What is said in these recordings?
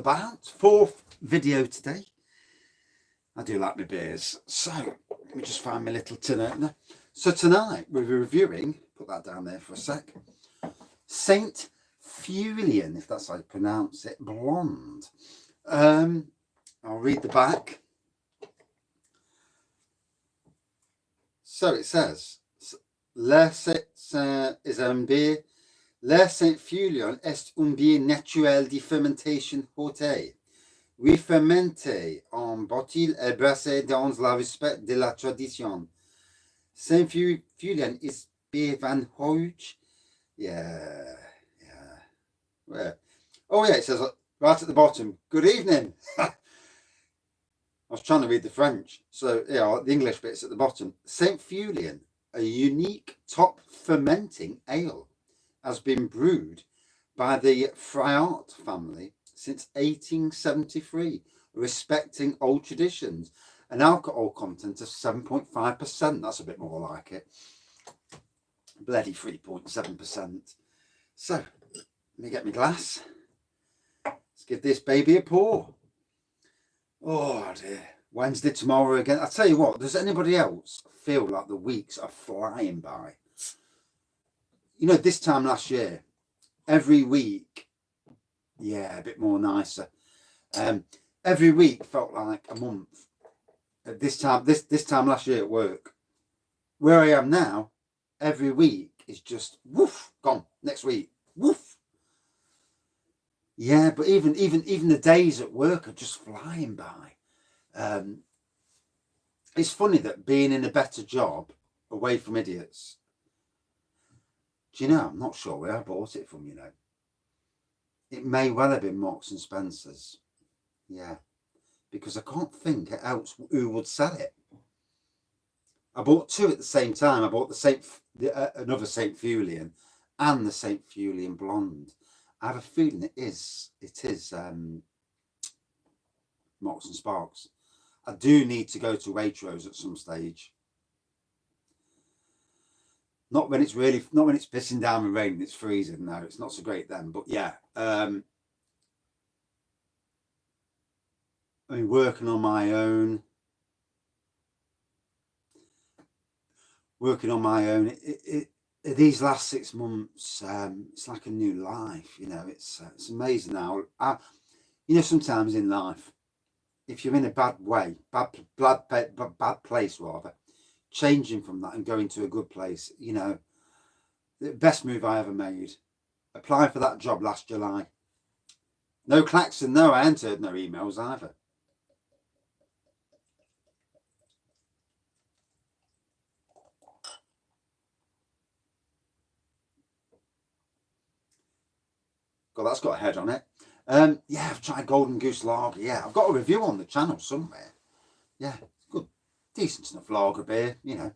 about. Fourth video today. I do like my beers. So let me just find my little tin opener. So tonight we're reviewing, put that down there for a sec, Saint Feuillien, if that's how you pronounce it, blonde. I'll read the back. So it says, is un beer. Le Saint Feuillien est un bière naturel de fermentation haute, refermenté en bottle et brassé dans le respect de la tradition. Saint Feuillien is beer van Hooge. Yeah. Where? Oh yeah, it says right at the bottom, good evening. I was trying to read the French, so yeah, the English bit's at the bottom. Saint Feuillien, a unique top fermenting ale, has been brewed by the Feuillien family since 1873, respecting old traditions. An alcohol content of 7.5%. That's a bit more like it. Bloody 3.7%. So, let me get my glass. Let's give this baby a pour. Oh dear. Wednesday tomorrow again. I'll tell you what, does anybody else feel like the weeks are flying by? You know, this time last year, every week, yeah, a bit more nicer. Every week felt like a month. At this time last year at work. Where I am now, every week is just woof, gone. Next week, woof. Yeah, but even the days at work are just flying by. It's funny that being in a better job, away from idiots. Do you know, I'm not sure where I bought it from, you know. It may well have been Marks and Spencer's. Yeah. Because I can't think else who would sell it. I bought two at the same time. I bought another Saint Feuillien and the Saint Feuillien Blonde. I have a feeling it is Marks and Sparks. I do need to go to Waitrose at some stage. Not when it's pissing down and raining, it's freezing. No, it's not so great then. But yeah, I mean, working on my own. These last 6 months, it's like a new life. You know, it's amazing now. You know, sometimes in life, if you're in a bad way, bad place rather, changing from that and going to a good place, you know, the best move I ever made. Applied for that job last July. No klaxon, no, I entered no emails either. God, that's got a head on it. Yeah, I've tried Golden Goose Lager. Yeah, I've got a review on the channel somewhere. Yeah, good, decent enough lager beer, you know.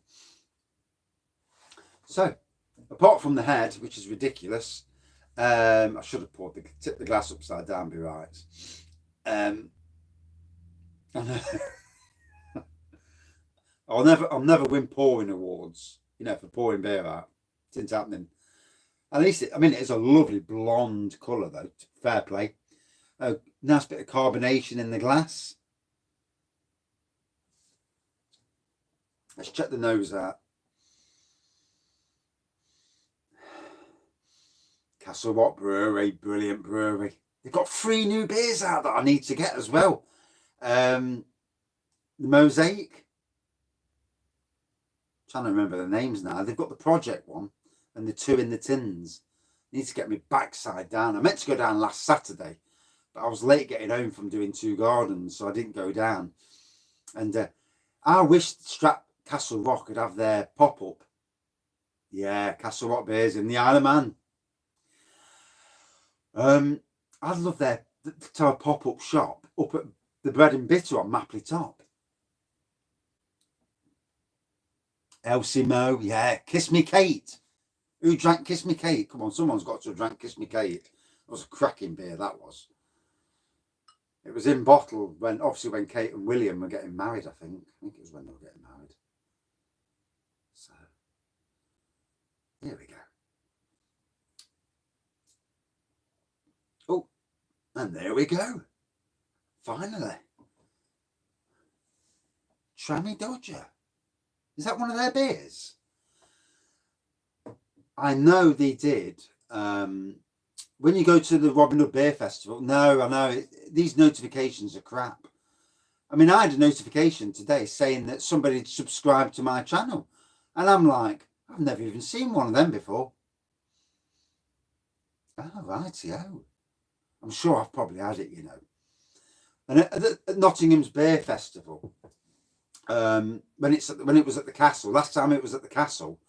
So, apart from the head, which is ridiculous, I should have tipped the glass upside down, be right. I'll never win pouring awards, you know, for pouring beer out. It isn't happening. At least, it is a lovely blonde colour though. Fair play. A nice bit of carbonation in the glass. Let's check the nose out. Castle Rock Brewery, brilliant brewery. They've got 3 new beers out that I need to get as well. The Mosaic. I'm trying to remember the names now. They've got the Project one and the 2 in the tins. I need to get my backside down. I meant to go down last Saturday, but I was late getting home from doing 2 gardens, so I didn't go down. And I wish Castle Rock could have their pop-up. Yeah, Castle Rock beers in the Isle of Man. I'd love to have a pop-up shop up at the Bread and Bitter on Mapley Top. Elsie Mo, yeah. Kiss Me Kate. Who drank Kiss Me Kate? Come on, someone's got to have drank Kiss Me Kate. It was a cracking beer, that was. It was in bottle when Kate and William were getting married, I think. I think it was when they were getting married. So, here we go. Oh, and there we go. Finally. Trammy Dodger. Is that one of their beers? I know they did. When you go to the Robin Hood Beer Festival, no, I know, these notifications are crap. I mean, I had a notification today saying that somebody had subscribed to my channel. And I'm like, I've never even seen one of them before. Oh, rightio. I'm sure I've probably had it, you know. And at Nottingham's Beer Festival, when it was at the Castle, last time it was at the Castle,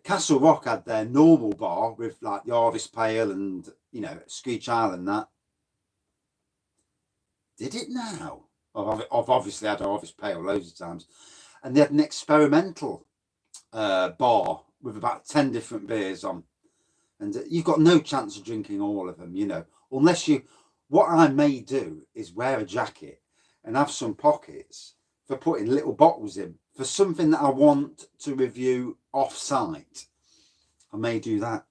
Castle Rock had their normal bar with like the Harvest Pale and, you know, Screech Island, that. Did it now? I've obviously had Harvest Pale loads of times. And they had an experimental bar with about 10 different beers on. And you've got no chance of drinking all of them, you know, unless you... What I may do is wear a jacket and have some pockets for putting little bottles in for something that I want to review off-site. I may do that.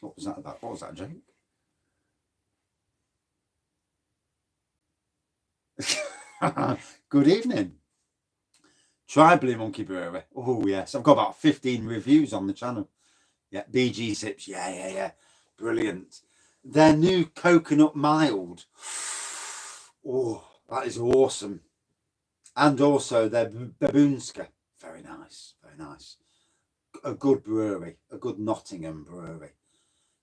What was that about? What was that joke? Good evening. Try Blue Monkey Brewery. Oh, yes. I've got about 15 reviews on the channel. Yeah, BG Sips. Yeah. Brilliant. Their new coconut mild. Oh, that is awesome. And also their Baboonska. Very nice. A good brewery. A good Nottingham brewery.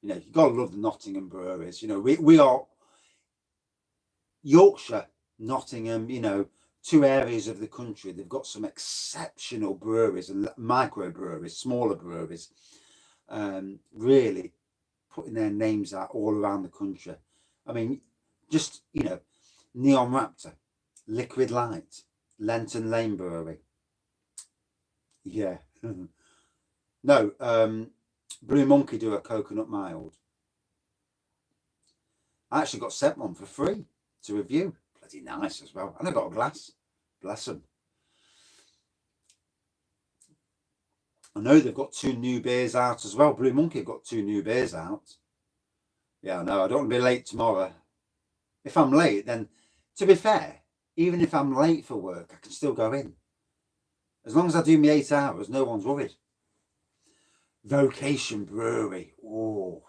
You know, you've got to love the Nottingham breweries. You know, we are Yorkshire, Nottingham, you know, two areas of the country. They've got some exceptional breweries and micro breweries, smaller breweries, really putting their names out all around the country. I mean, just, you know, Neon Raptor, Liquid Light, Lenton Lane Brewery. Yeah. No, Blue Monkey do a coconut mild. I actually got sent one for free to review. Bloody nice as well. And I got a glass. Bless them. I know they've got 2 new beers out as well. Blue Monkey have got 2 new beers out. Yeah, I know. I don't want to be late tomorrow. If I'm late, then, to be fair, even if I'm late for work, I can still go in. As long as I do my 8 hours, no one's worried. Vocation Brewery. Oh,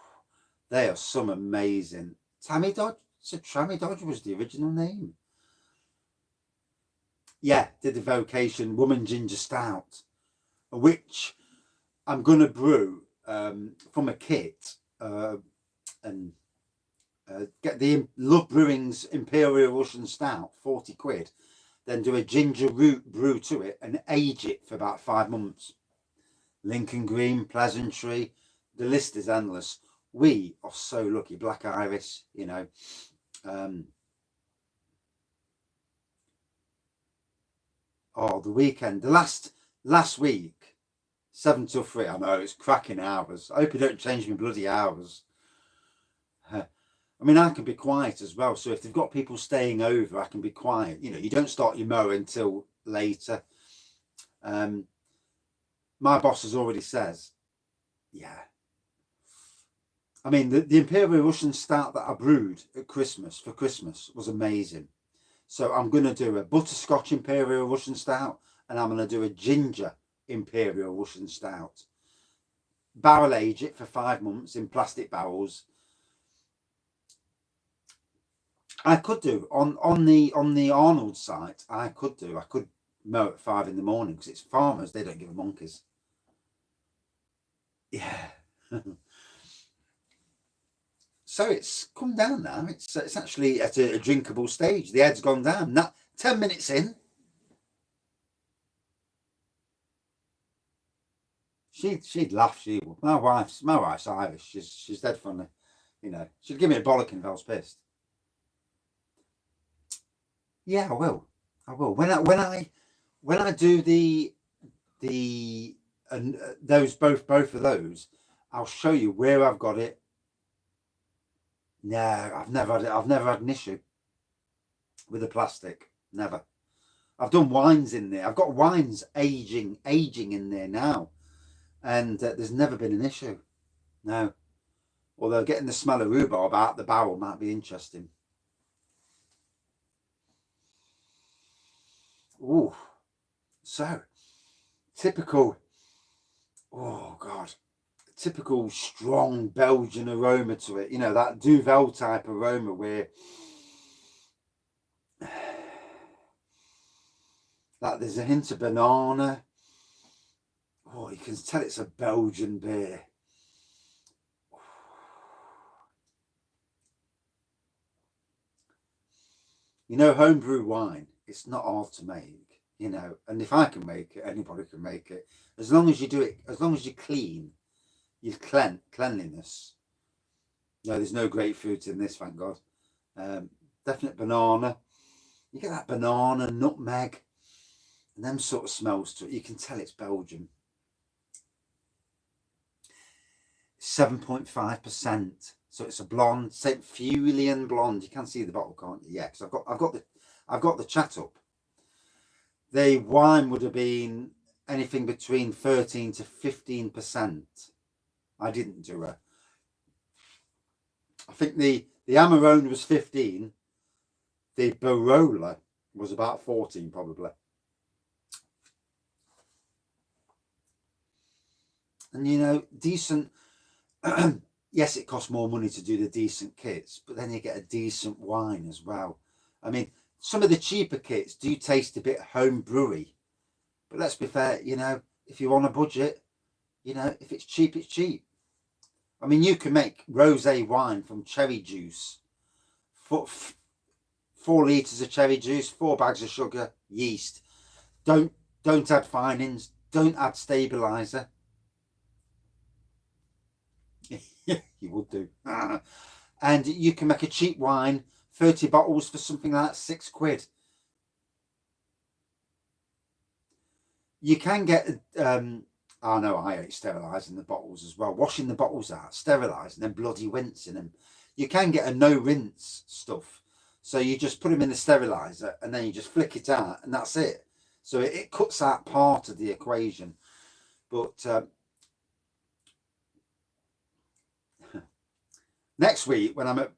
they are some amazing. Tammy Dodge? So Trammy Dodge was the original name. Yeah, did the Vocation Woman Ginger Stout, which I'm going to brew from a kit and get the Love Brewing's Imperial Russian Stout, 40 quid, then do a ginger root brew to it and age it for about 5 months. Lincoln Green, Pleasantry, the list is endless. We are so lucky. Black Iris, you know. Oh, the weekend, the last week, 7 till 3. I know, it's cracking hours. I hope you don't change my bloody hours. I mean, I can be quiet as well. So if they've got people staying over, I can be quiet. You know, you don't start your mower until later. My boss has already says, yeah. I mean, the Imperial Russian Stout that I brewed at Christmas, for Christmas, was amazing. So I'm going to do a butterscotch Imperial Russian Stout and I'm going to do a ginger Imperial Russian Stout. Barrel age it for 5 months in plastic barrels. I could do on the Arnold site. I could mow at 5 in the morning because it's farmers. They don't give a monkeys. Yeah. So it's come down now. It's actually at a drinkable stage. The head's gone down. Now 10 minutes in. She'd laugh. My wife's Irish. She's dead funny. You know, she'd give me a bollocking if I was pissed. Yeah, I will. When I do those both of those, I'll show you where I've got it. No, I've never had an issue with the plastic. Never. I've done wines in there. I've got wines aging in there now, and there's never been an issue. No. Although getting the smell of rhubarb out the barrel might be interesting. Ooh, so typical. Oh God, typical strong Belgian aroma to it. You know, that Duvel type aroma where like there's a hint of banana. Oh, you can tell it's a Belgian beer. You know, homebrew wine, it's not hard to make, you know, and if I can make it, anybody can make it. As long as you do it, as long as you clean, your cleanliness. No, there's no grapefruit in this, thank God. Definite banana. You get that banana, nutmeg, and them sort of smells to it. You can tell it's Belgian. 7.5%. So it's a blonde, St. Feuillien blonde. You can see the bottle, can't you? Yeah, because I've got the chat up. The wine would have been anything between 13 to 15%. I didn't do it. I think the Amarone was 15. The Barola was about 14, probably. And you know, decent. Yes, it costs more money to do the decent kits, but then you get a decent wine as well. I mean, some of the cheaper kits do taste a bit home brewy, but let's be fair, you know, if you're on a budget, you know, if it's cheap, it's cheap. I mean, you can make rosé wine from cherry juice, 4 litres of cherry juice, 4 bags of sugar, yeast. Don't add finings, don't add stabiliser. You would do. And you can make a cheap wine, 30 bottles for something like £6. You can get, oh no, I hate sterilising the bottles as well. Washing the bottles out, sterilising them, bloody rinsing them. You can get a no rinse stuff. So you just put them in the steriliser and then you just flick it out and that's it. So it cuts out part of the equation. But next week when I'm at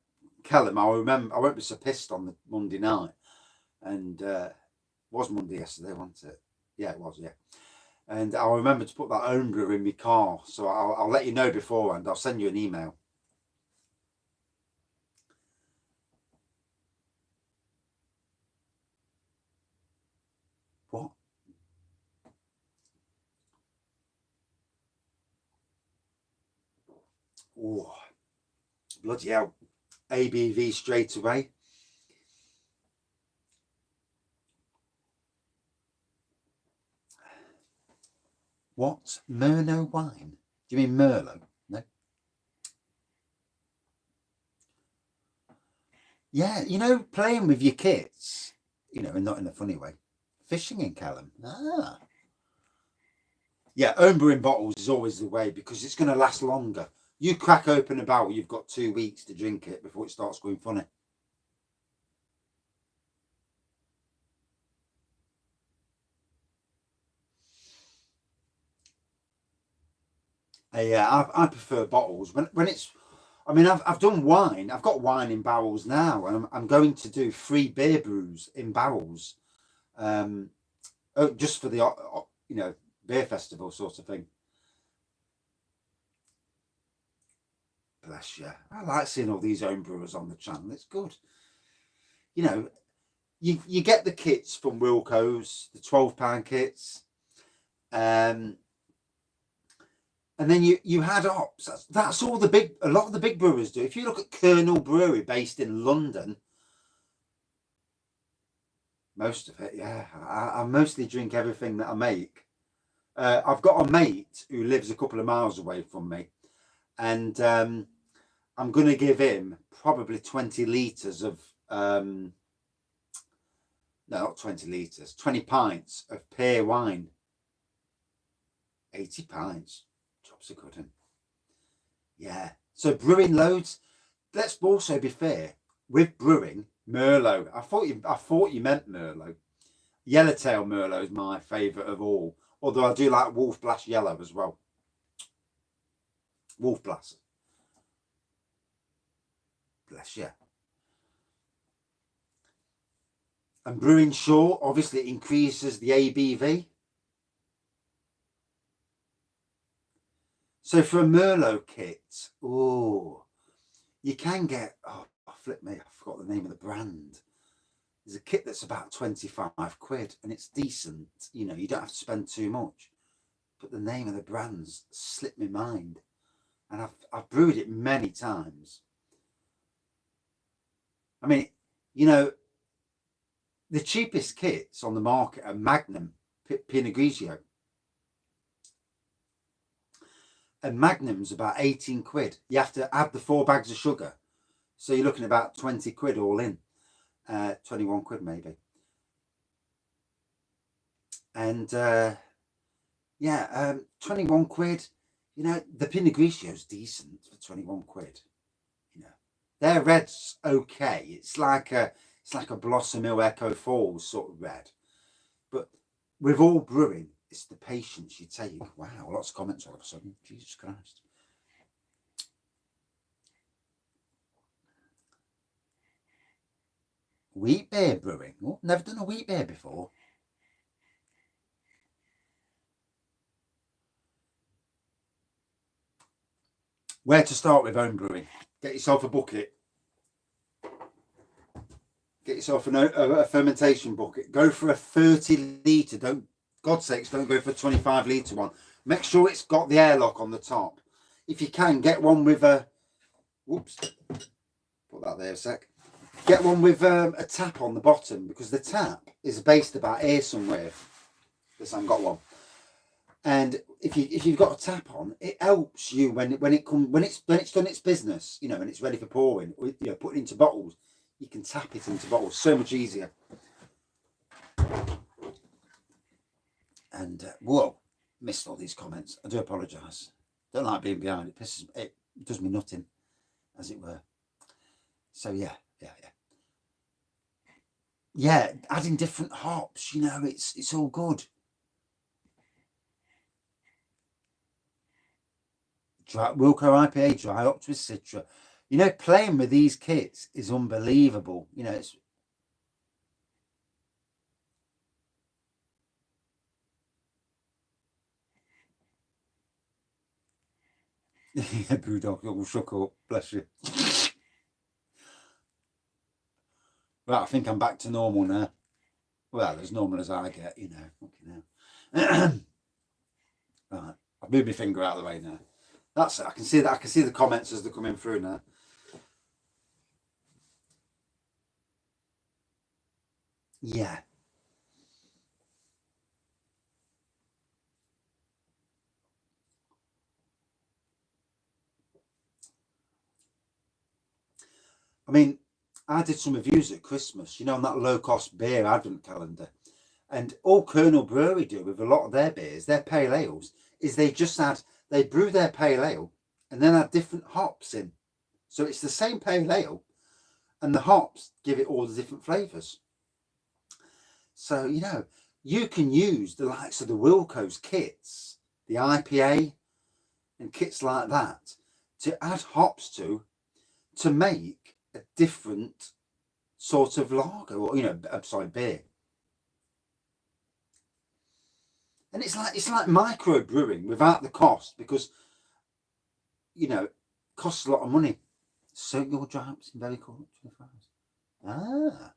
Kelham, I won't be so pissed on the Monday night. And was Monday yesterday, wasn't it? Yeah, it was, yeah. And I'll remember to put that homebrew in my car. So I'll let you know beforehand. I'll send you an email. What? Oh, bloody hell. ABV straight away. What? Merlot wine? Do you mean Merlot? No. Yeah, you know, playing with your kits, you know, and not in a funny way. Fishing in Kelham. Ah. Yeah, homebrew in bottles is always the way because it's going to last longer. You crack open a barrel, you've got 2 weeks to drink it before it starts going funny. Yeah, I prefer bottles when it's. I mean, I've done wine. I've got wine in barrels now, and I'm going to do 3 beer brews in barrels, just for the you know, beer festival sort of thing. Bless you. I like seeing all these home brewers on the channel. It's good. You know, you get the kits from Wilco's, the £12 kits, and then you had hops. That's all a lot of the big brewers do. If you look at Colonel Brewery, based in London, most of it, yeah. I mostly drink everything that I make. I've got a mate who lives a couple of miles away from me, and I'm going to give him probably 20 litres of, no, not 20 litres, 20 pints of pear wine. 80 pints. Job's a good one. Yeah. So brewing loads. Let's also be fair with brewing. Merlot. I thought you meant Merlot. Yellowtail Merlot is my favourite of all. Although I do like Wolf Blast Yellow as well. Wolf Blast. Bless you. And brewing short, obviously it increases the ABV. So for a Merlot kit, oh, you can get, oh, flip me, I forgot the name of the brand. There's a kit that's about 25 quid and it's decent. You know, you don't have to spend too much. But the name of the brand's slipped my mind. And I've brewed it many times. I mean, you know, the cheapest kits on the market are Magnum Pinot Grigio. And Magnum's about 18 quid. You have to add the 4 bags of sugar. So you're looking at about 20 quid all in. 21 quid maybe. And yeah, 21 quid. You know, the Pinot Grigio's decent for 21 quid. You know, their red's okay. It's like a Blossom Hill Echo Falls sort of red. But with all brewing, it's the patience you take. Wow, lots of comments all of a sudden. Jesus Christ. Wheat beer brewing. Oh, never done a wheat beer before. Where to start with home brewing? Get yourself a bucket. Get yourself a fermentation bucket. Go for a 30 litre. Don't, God's sakes, don't go for a 25 litre one. Make sure it's got the airlock on the top. If you can, get one with a, whoops, put that there a sec. Get one with a tap on the bottom, because the tap is based about here somewhere. This I haven't got one. And if you've got a tap on, it helps you when it's done its business, you know, and it's ready for pouring, you know, put it into bottles. You can tap it into bottles, so much easier. And whoa, missed all these comments. I do apologise. Don't like being behind. It does me nothing, as it were. So yeah. Adding different hops, you know, it's all good. Dry Wilco IPA, dry hops with Citra. You know, playing with these kits is unbelievable. You know, it's yeah, Brewdog, you'll shook up, bless you. Right, I think I'm back to normal now. Well, as normal as I get, you know. Okay, now. Right, I've moved my finger out of the way now. That's it. I can see that. I can see the comments as they're coming through now. Yeah. I mean, I did some reviews at Christmas, you know, on that low-cost beer advent calendar. And all Colonel Brewery do with a lot of their beers, their pale ales, is they brew their pale ale and then add different hops in. So it's the same pale ale and the hops give it all the different flavours. So, you know, you can use the likes of the Wilco's kits, the IPA and kits like that to add hops to make a different sort of lager, or, you know, I'm sorry, beer. And it's like micro brewing without the cost, because, you know, it costs a lot of money. Soak your dry hops in very cold 24 hours. Ah.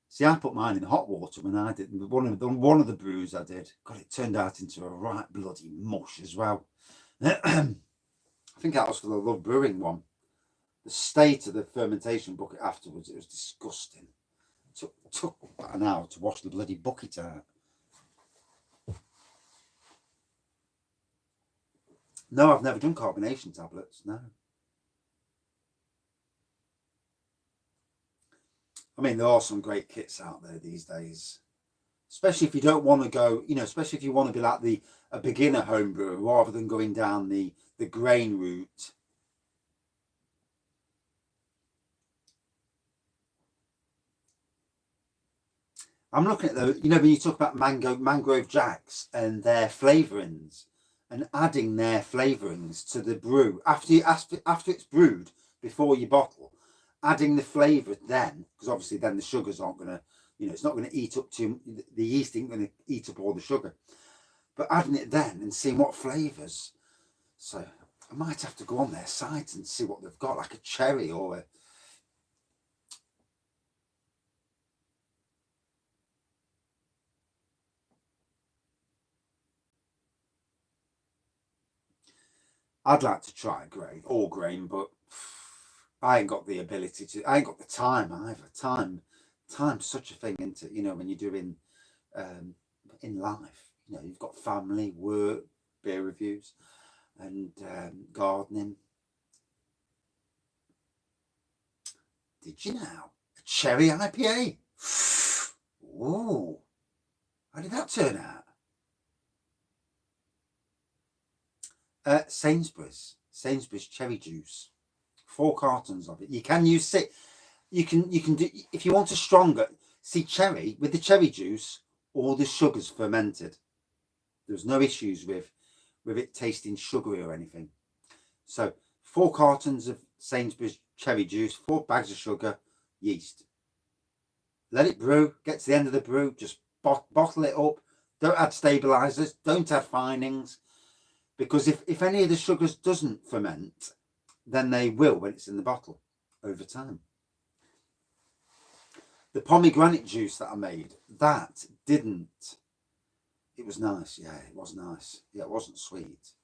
See, I put mine in hot water when I did one of the brews I did. God, it turned out into a right bloody mush as well. I think that was for the Love Brewing one. The state of the fermentation bucket afterwards, it was disgusting. It took about an hour to wash the bloody bucket out. No, I've never done carbonation tablets, no. I mean, there are some great kits out there these days. Especially if you don't want to go, you know, especially if you want to be like a beginner home brewer rather than going down the grain route. I'm looking at those, you know, when you talk about mangrove jacks and their flavourings and adding their flavourings to the brew after it's brewed before you bottle. adding the flavour then, because obviously then the sugars aren't going to, it's not going to eat up the yeast isn't going to eat up all the sugar. But adding it then and seeing what flavours. So I might have to go on their site and see what they've got, like a cherry or a... I'd like to try all grain, but I ain't got the ability to. I ain't got the time either. Time's such a thing, isn't it? When you're doing in life, you've got family, work, beer reviews, and gardening. Did you know? A cherry IPA. Ooh, how did that turn out? Sainsbury's cherry juice. 4 cartons of it. You can use it. You can do, if you want a stronger. See, cherry, with the cherry juice, all the sugar's fermented. There's no issues with it tasting sugary or anything. So 4 cartons of Sainsbury's cherry juice, 4 bags of sugar, yeast. Let it brew. Get to the end of the brew. Just bottle it up. Don't add stabilizers. Don't add finings. Because if any of the sugars doesn't ferment, then they will when it's in the bottle over time. The pomegranate juice that I made, that didn't. It was nice. Yeah, it was nice. Yeah, it wasn't sweet.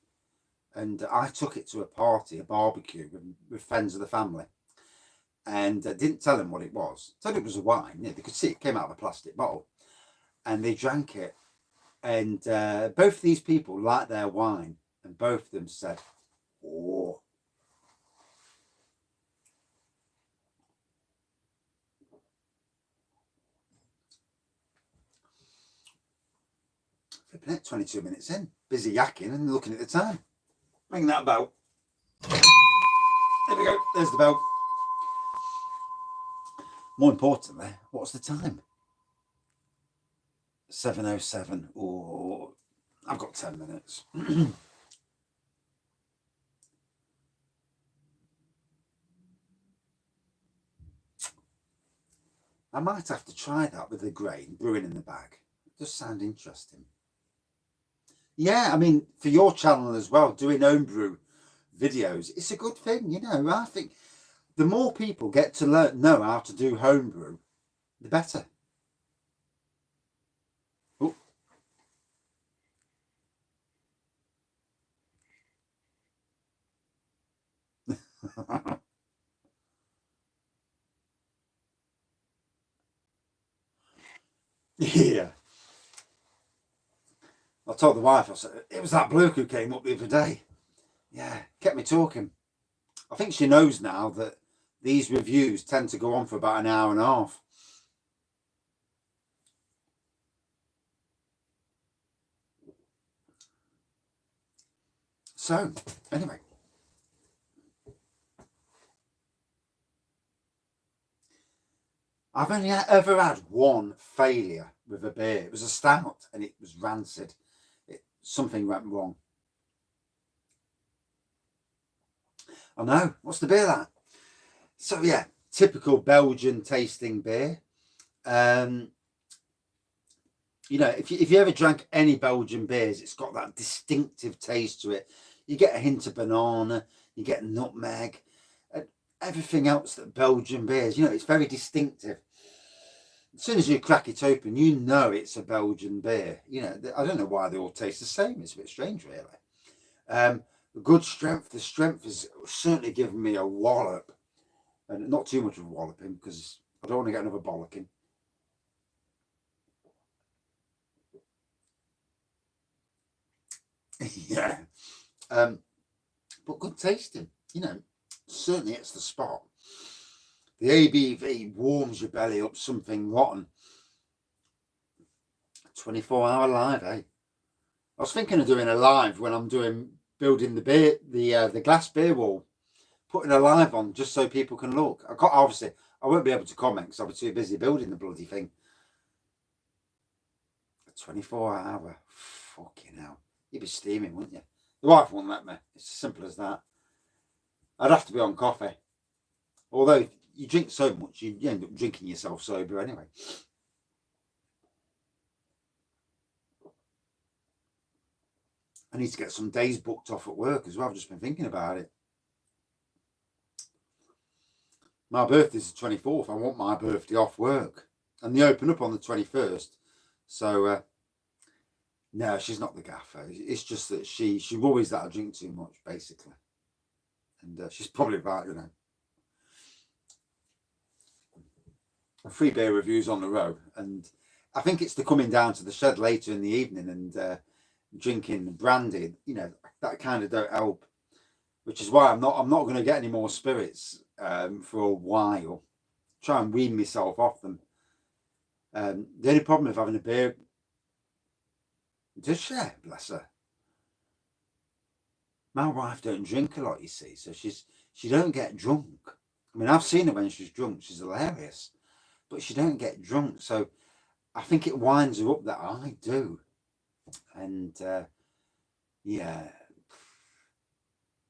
And I took it to a party, a barbecue with friends of the family. And didn't tell them what it was. Told it was a wine. Yeah, they could see it came out of a plastic bottle. And they drank it. And both of these people liked their wine. And both of them said, oh. Flipping it, 22 minutes in. Busy yakking and looking at the time. Ring that bell. There we go. There's the bell. More importantly, what's the time? 7:07. Oh, I've got 10 minutes. I might have to try that with the grain brewing in the bag. It does sound interesting. Yeah, I mean, for your channel as well, doing homebrew videos, it's a good thing, I think the more people get to know how to do homebrew, the better. Oh. Yeah. I told the wife, I said, it was that bloke who came up the other day. Yeah, kept me talking. I think she knows now that these reviews tend to go on for about an hour and a half. So, anyway. I've only ever had one failure with a beer. It was a stout and it was rancid. Something went wrong. I know. What's the beer that? So yeah, typical Belgian tasting beer. If you ever drank any Belgian beers, it's got that distinctive taste to it. You get a hint of banana, you get nutmeg, and everything else that Belgian beers, it's very distinctive. As soon as you crack it open, it's a Belgian beer. I don't know why they all taste the same. It's a bit strange, really. Good strength. The strength has certainly given me a wallop. And not too much of a walloping, because I don't want to get another bollocking. Yeah. But good tasting. Certainly it's the spot. The ABV warms your belly up something rotten. 24-hour live, eh? I was thinking of doing a live when I'm building the glass beer wall. Putting a live on just so people can look. Obviously, I won't be able to comment because I'll be too busy building the bloody thing. A 24-hour. Fucking hell. You'd be steaming, wouldn't you? The wife won't let me. It's as simple as that. I'd have to be on coffee. Although you drink so much, you end up drinking yourself sober anyway. I need to get some days booked off at work as well. I've just been thinking about it. My birthday's the 24th. I want my birthday off work. And they open up on the 21st. So, no, she's not the gaffer. It's just that she worries that I drink too much, basically. And she's probably right, you know. Free beer reviews on the road. And I think it's the coming down to the shed later in the evening and drinking brandy, you know, that kind of don't help. Which is why I'm not going to get any more spirits for a while. Try and wean myself off them. The only problem with having a beer, does she? Bless her. My wife don't drink a lot, you see, so she don't get drunk. I mean, I've seen her when she's drunk. She's hilarious, but she don't get drunk. So I think it winds her up that I do, and yeah.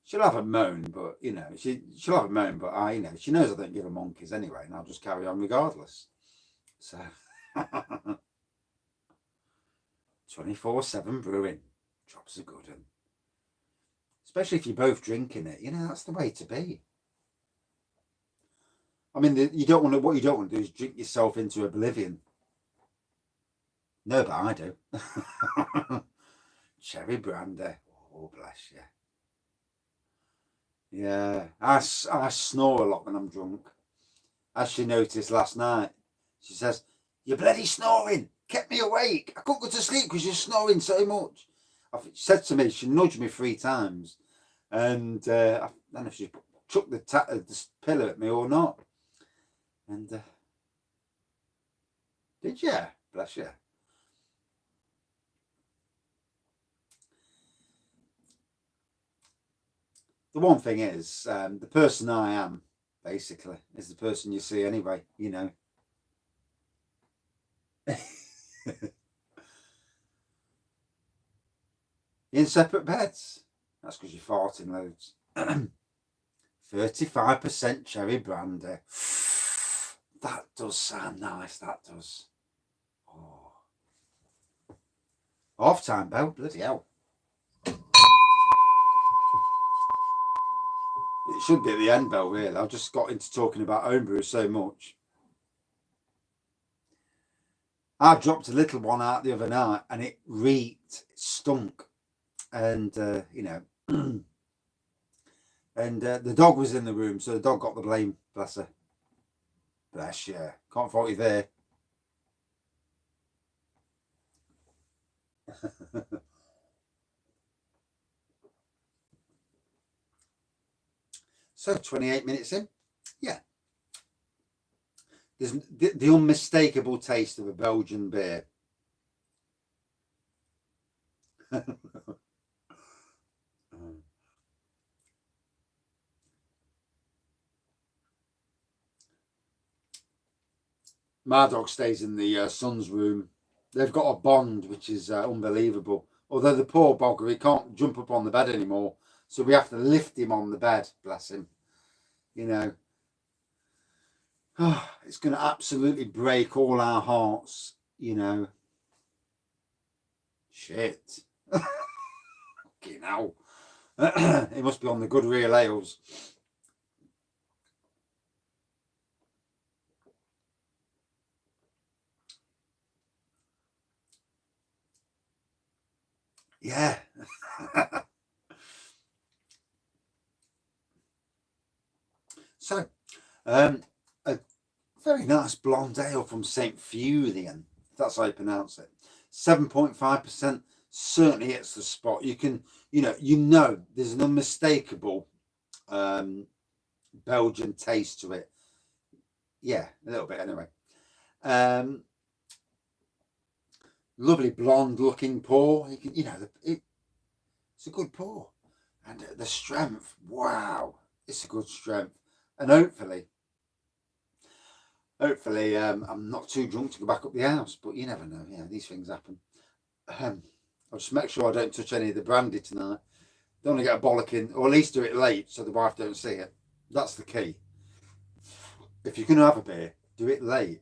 She'll have a moan, but you know, she'll have a moan, but you know, she knows I don't give her monkeys anyway, and I'll just carry on regardless. So 24/7 brewing, job's a good one. Especially if you're both drinking it, you know, that's the way to be. I mean, what you don't want to do is drink yourself into oblivion. No, but I do. Cherry brandy, oh bless you. Yeah, I snore a lot when I'm drunk. As she noticed last night, she says, "You're bloody snoring. Kept me awake. I couldn't go to sleep because you're snoring so much." She said to me, she nudged me 3 times. And I don't know if she chucked the pillow at me or not. And did you? Bless you. The one thing is, the person I am, basically, is the person you see anyway, you know. In separate beds. That's because you're farting loads. 35% cherry brandy. That does sound nice, that does. Oh. Half time bell, bloody hell. It should be at the end bell, really. I've just got into talking about homebrew so much. I dropped a little one out the other night and it reeked, it stunk. And, you know, and the dog was in the room, so the dog got the blame, bless her. Bless you. Can't fault you there. So 28 minutes in, yeah. There's the unmistakable taste of a Belgian beer. My dog stays in the son's room. They've got a bond, which is unbelievable. Although the poor bogger, he can't jump up on the bed anymore. So we have to lift him on the bed, bless him. You know, oh, it's going to absolutely break all our hearts, you know. Shit. Fucking hell. It must be on the good real ales. Yeah. So, a very nice blonde ale from St. Feuillien, if that's how you pronounce it. 7.5%. Certainly hits the spot. You can, you know, there's an unmistakable Belgian taste to it. Yeah, a little bit anyway. Lovely blonde looking pour. You can, you know, it's a good pour. And the strength, wow, it's a good strength. And hopefully, I'm not too drunk to go back up the house, but you never know. Yeah, these things happen. I'll just make sure I don't touch any of the brandy tonight. Don't want to get a bollocking, or at least do it late so the wife don't see it. That's the key. if you're going to have a beer, do it late.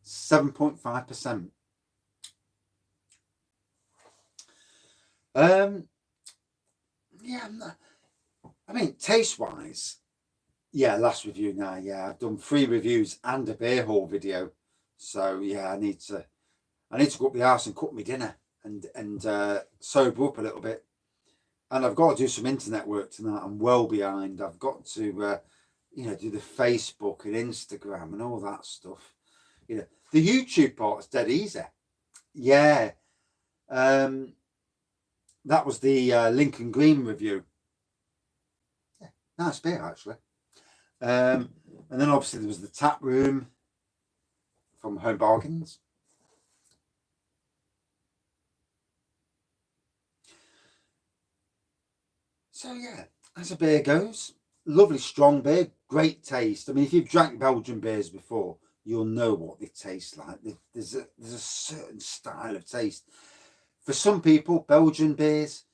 7.5%. Yeah, I mean, taste-wise, yeah, last review now, yeah, I've done 3 reviews and a beer haul video. So, yeah, I need to go up the house and cook my dinner and sober up a little bit. And I've got to do some internet work tonight. I'm well behind. I've got to, do the Facebook and Instagram and all that stuff. The YouTube part's dead easy. Yeah. That was the Lincoln Green review. Yeah, nice beer, actually. And then obviously there was the tap room from Home Bargains. So yeah, as a beer goes, lovely strong beer, great taste. I mean, if you've drank Belgian beers before, you'll know what they taste like. There's a certain style of taste. For some people, Belgian beers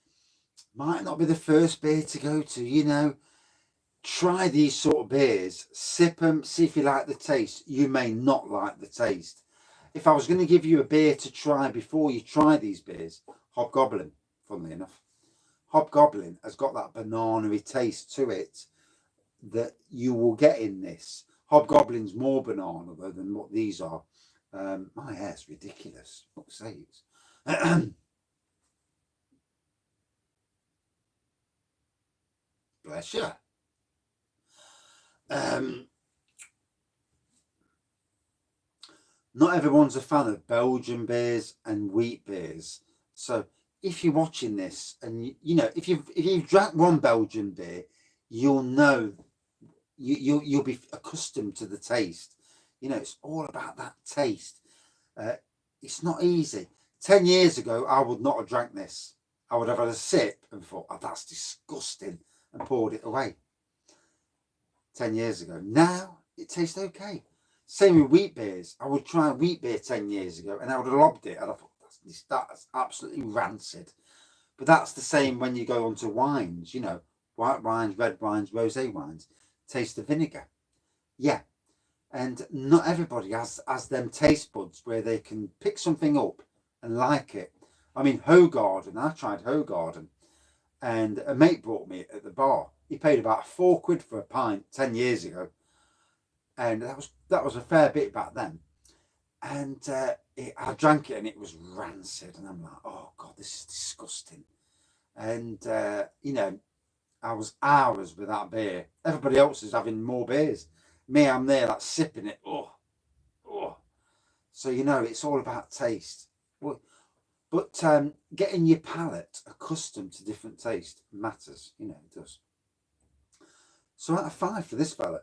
might not be the first beer to go to, Try these sort of beers, sip them, see if you like the taste. You may not like the taste. If I was going to give you a beer to try before you try these beers, Hobgoblin, funnily enough. Hobgoblin has got that banana-y taste to it that you will get in this. Hobgoblin's more banana though than what these are. My hair's ridiculous. Fuck's sakes. Bless you. Not everyone's a fan of Belgian beers and wheat beers. So if you're watching this and if you've drank one Belgian beer, you'll know you'll be accustomed to the taste. It's all about that taste. It's not easy. 10 years ago, I would not have drank this. I would have had a sip and thought, oh, that's disgusting, and poured it away. 10 years ago. Now it tastes okay. Same with wheat beers. I would try a wheat beer 10 years ago and I would have lobbed it and I thought, that's absolutely rancid. But that's the same when you go on to wines, white wines, red wines, rosé wines. Taste the vinegar. Yeah. And not everybody has them taste buds where they can pick something up and like it. I mean, Hogarden, I tried Hogarden and a mate brought me it at the bar. He paid about £4 for a pint 10 years ago. And that was a fair bit back then. And I drank it and it was rancid. And I'm like, oh, God, this is disgusting. And, I was hours with that beer. Everybody else is having more beers. Me, I'm there like sipping it. Oh. So, it's all about taste. But getting your palate accustomed to different taste matters. It does. So out of 5 for this fella.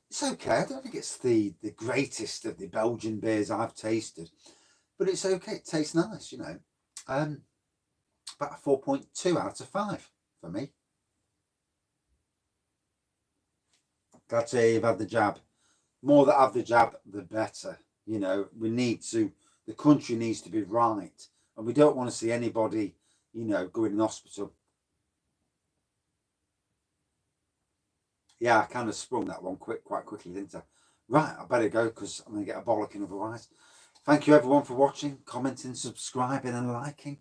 It's okay. I don't think it's the greatest of the Belgian beers I've tasted. But it's okay. It tastes nice, About a 4.2 out of 5 for me. Glad to hear you've had the jab. More that have the jab, the better. The country needs to be right. And we don't want to see anybody, going in hospital. Yeah, I kind of sprung that one quite quickly, didn't I? Right, I better go because I'm going to get a bollocking otherwise. Thank you everyone for watching, commenting, subscribing and liking.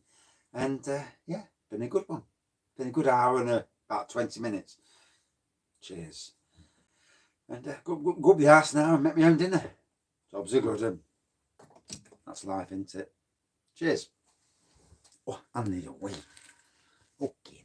And yeah, been a good one. Been a good hour and about 20 minutes. Cheers. And go up the house now and make my own dinner. Jobs are good. That's life, isn't it? Cheers. Oh, I need a wee. Okay.